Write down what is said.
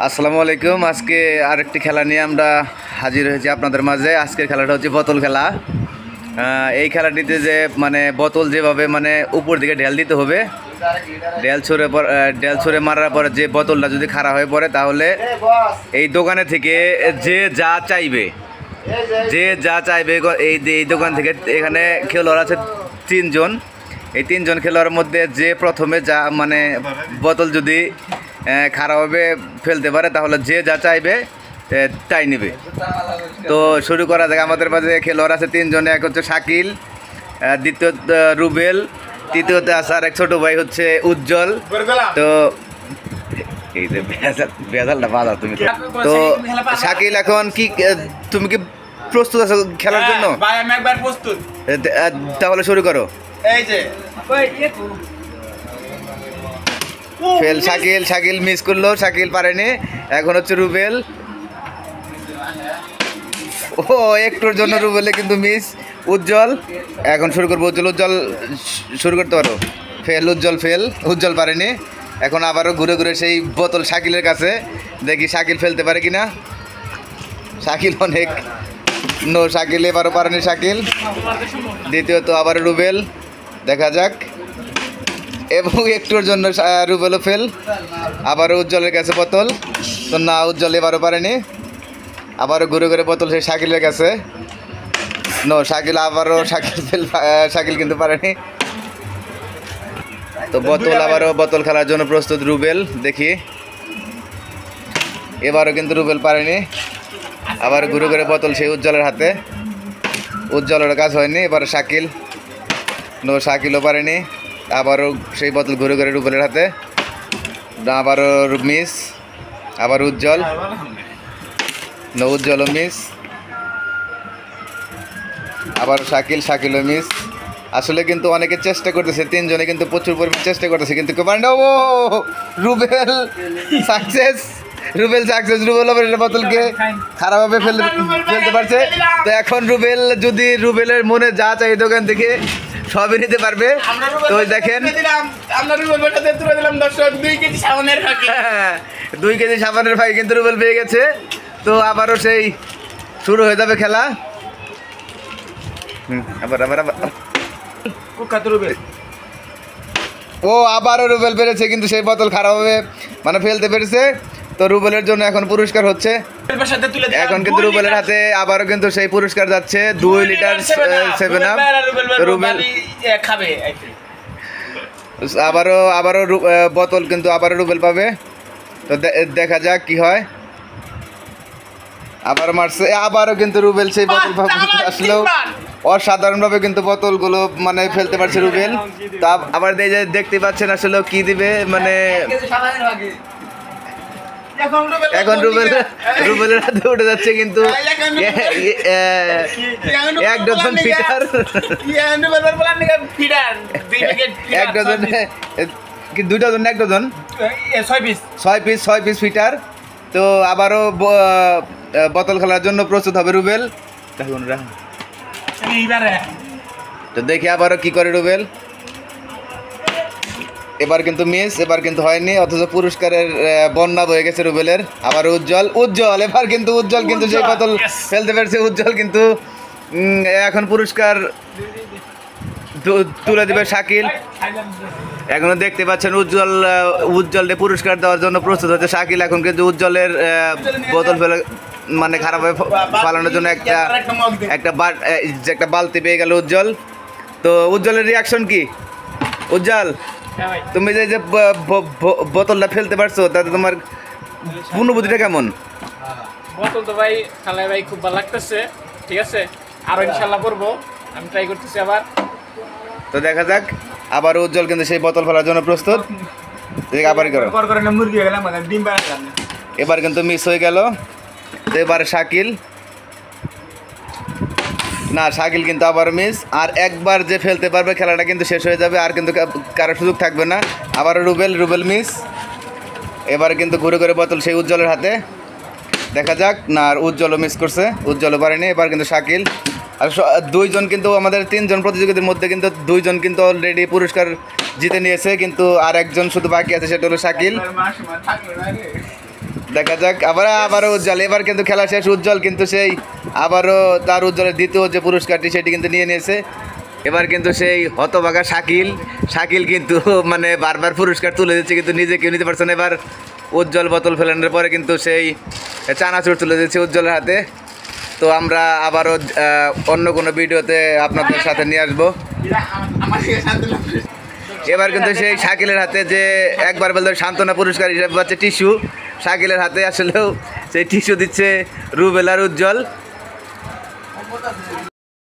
আসসালামু আলাইকুম। আজকে আরেকটি খেলা নিয়ে আমরা হাজির হয়েছি আপনাদের মাঝে। আজকের খেলাটা হচ্ছে বোতল খেলা। এই খেলাটিতে যে মানে বোতল যেভাবে মানে উপর দিকে ঢেল দিতে হবে, ঢেল ছুঁড়ে মারার পরে যে বোতলটা যদি খারাপ হয়ে পড়ে তাহলে এই দোকানে থেকে যে যা চাইবে এই দোকান থেকে এখানে খেলোয়াড় আছে 3 জন। এই 3 জন খেলোয়াড়ের মধ্যে যে প্রথমে যা মানে বোতল যদি খারাপভাবে ফেলতে পারে তাহলে যে যা চাইবে তাই নেবে। তো শুরু করা যাক। আমাদের মাঝে খেলোয়াড় আছে 3 জন। এক হচ্ছে শাকিল, দ্বিতীয় রুবেল, তৃতীয়তে আছে আর এক ছোটো ভাই হচ্ছে উজ্জ্বল। তো এই যে বেজালটা বাধা তুমি। তো শাকিল, এখন কি তুমি কি প্রস্তুত আছো খেলার জন্য? ভাই আমি একবার প্রস্তুত। তাহলে শুরু করো। এই যে ফেল। শাকিল মিস করলো, শাকিল পারেনি। এখন হচ্ছে রুবেল। ও একটুর জন্য রুবেলে কিন্তু মিস। উজ্জ্বল এখন শুরু করবো। উজ্জ্বল শুরু করতে পারো। ফেল, উজ্জ্বল পারেনি। এখন আবারও ঘুরে ঘুরে সেই বোতল শাকিলের কাছে, দেখি শাকিল ফেলতে পারে কিনা। শাকিল অনেক শাকিল এবারও পারেনি শাকিল। দ্বিতীয়ত আবার রুবেল, দেখা যাক। এবং একটুর জন্য রুবেলও ফেল। আবারও উজ্জ্বলের কাছে বোতল, তো না, উজ্জ্বল এবারও পারেনি। আবারও ঘুরে ঘুরে বোতল সেই শাকিলের কাছে। শাকিল আবারও শাকিল কিন্তু পারেনি। তো আবারও বোতল খেলার জন্য প্রস্তুত রুবেল, দেখি। এবারও কিন্তু রুবেল পারেনি। আবার ঘুরে ঘুরে বোতল সেই উজ্জ্বলের হাতে। উজ্জ্বলের কাজ হয়নি। এবার শাকিলও পারেনি। আবারও সেই বোতল ঘুরে ঘুরে রুবেলের হাতে। আবারও মিস। আবার উজ্জ্বলও মিস। আবার শাকিলও মিস। আসলে কিন্তু অনেকে চেষ্টা করতেছে, 3 জনে কিন্তু প্রচুর পরিমাণে চেষ্টা করতেছে, কিন্তু কেউ পারে না। ও রুবেল সাকসেস। রুবেল বোতলকে খারাপভাবে ফেলতে পারছে। তো এখন রুবেলের মনে যা চাই দোকান থেকে সবই নিতে পারবে। তো দেখেন 2 কেজি সাবানের ভাই কিন্তু রুবেল পেয়ে গেছে। তো আবারও সেই শুরু হয়ে যাবে খেলা। ও আবারও রুবেল পেরেছে, কিন্তু সেই বোতল খারাপভাবে মানে ফেলতে পেরেছে। তো রুবেলের জন্য এখন পুরস্কার হচ্ছে। এখন কিন্তু রুবেলের হাতে আবারও কিন্তু সেই পুরস্কার যাচ্ছে 2 লিটার 7 আপ। রুবেল খাবে। আবারও বোতল কিন্তু আবারও রুবেল পাবে। তো দেখা যাক কি হয়। আবার মারছে, আবারও কিন্তু রুবেল সেই বোতল আসলেও অসাধারণভাবে কিন্তু বোতলগুলো মানে ফেলতে পারছে রুবেল। তা আবার দেখতে পাচ্ছেন আসলে কি দিবে মানে। এখন রুবেলের হাতে উঠে যাচ্ছে কিন্তু 1 ডজন ফিটার। 1 ডজন কি 2 ডজন? 1 dozen 6 piece fitter. তো আবারও বোতল খেলার জন্য প্রস্তুত হবে রুবেল। তো দেখি আবারও কি করে রুবেল। এবার কিন্তু মিস, এবার কিন্তু হয়নি, অথচ পুরস্কারের বন্যা বয়ে গেছে রুবেলের। আবার উজ্জ্বল এবার কিন্তু উজ্জ্বল কিন্তু সেই বোতল ফেলতে পেরেছে। উজ্জ্বল কিন্তু এখন পুরস্কার তুলে দেবে শাকিল। এখনো দেখতে পাচ্ছেন উজ্জ্বলকে পুরস্কার দেওয়ার জন্য প্রস্তুত হচ্ছে শাকিল। এখন কিন্তু উজ্জ্বলের বোতল ফেলে মানে খারাপভাবে ফালানোর জন্য একটা বালতি পেয়ে গেল উজ্জ্বল। তো উজ্জ্বলের রিয়াকশন কি? উজ্জ্বল, তুমি যে বোতলটা ফেলতে পারছো তাতে তোমার অনুভূতিটা কেমন? বোতল তো ভাই খেলায় ভাই খুব ভালো লাগতেছে। ঠিক আছে, আরো ইনশাল্লাহ করবো, আমি ট্রাই করতেছি আবার। তো দেখা যাক। আবার উজ্জ্বল কিন্তু সেই বোতল ফেলার জন্য প্রস্তুত। আবার এবার কিন্তু মিস হয়ে গেল। তো এবারে শাকিল কিন্তু আবার মিস। আর একবার যে ফেলতে পারবে খেলাটা কিন্তু শেষ হয়ে যাবে, আর কিন্তু কারো সুযোগ থাকবে না। আবার রুবেল মিস। এবারে কিন্তু ঘুরে ঘুরে বোতল সেই উজ্জ্বলের হাতে। দেখা যাক। না, আর উজ্জ্বলও মিস করছে, উজ্জ্বলও পারেনি। এবার কিন্তু শাকিল। আর 2 জন কিন্তু আমাদের 3 জন প্রতিযোগীদের মধ্যে কিন্তু 2 জন কিন্তু অলরেডি পুরস্কার জিতে নিয়েছে, কিন্তু আর একজন শুধু বাকি আছে, সেটা হলো শাকিল। দেখা যাক আবারও উজ্জ্বল, এবার কিন্তু খেলা শেষ, উজ্জ্বল কিন্তু সেই আবারও তার উজ্জ্বলের দ্বিতীয় যে পুরস্কারটি সেটি কিন্তু নিয়ে নিয়েছে। এবার কিন্তু সেই হতভাগা শাকিল কিন্তু মানে বারবার পুরস্কার তুলে দিচ্ছে কিন্তু নিজে কেউ নিতে পারছে না। এবার উজ্জ্বল বোতল ফেলানোর পরে কিন্তু সেই চানাচুর তুলে দিচ্ছে উজ্জ্বলের হাতে। তো আমরা আবারও অন্য কোনো ভিডিওতে আপনাদের সাথে নিয়ে আসবো। এবার কিন্তু সেই শাকিলের হাতে যে একবার বলতে সান্ত্বনা পুরস্কার হিসেবে পাচ্ছে টিস্যু, শাকিলের হাতে আসলেও সেই টিস্যু দিচ্ছে রুবেল আর উজ্জ্বল।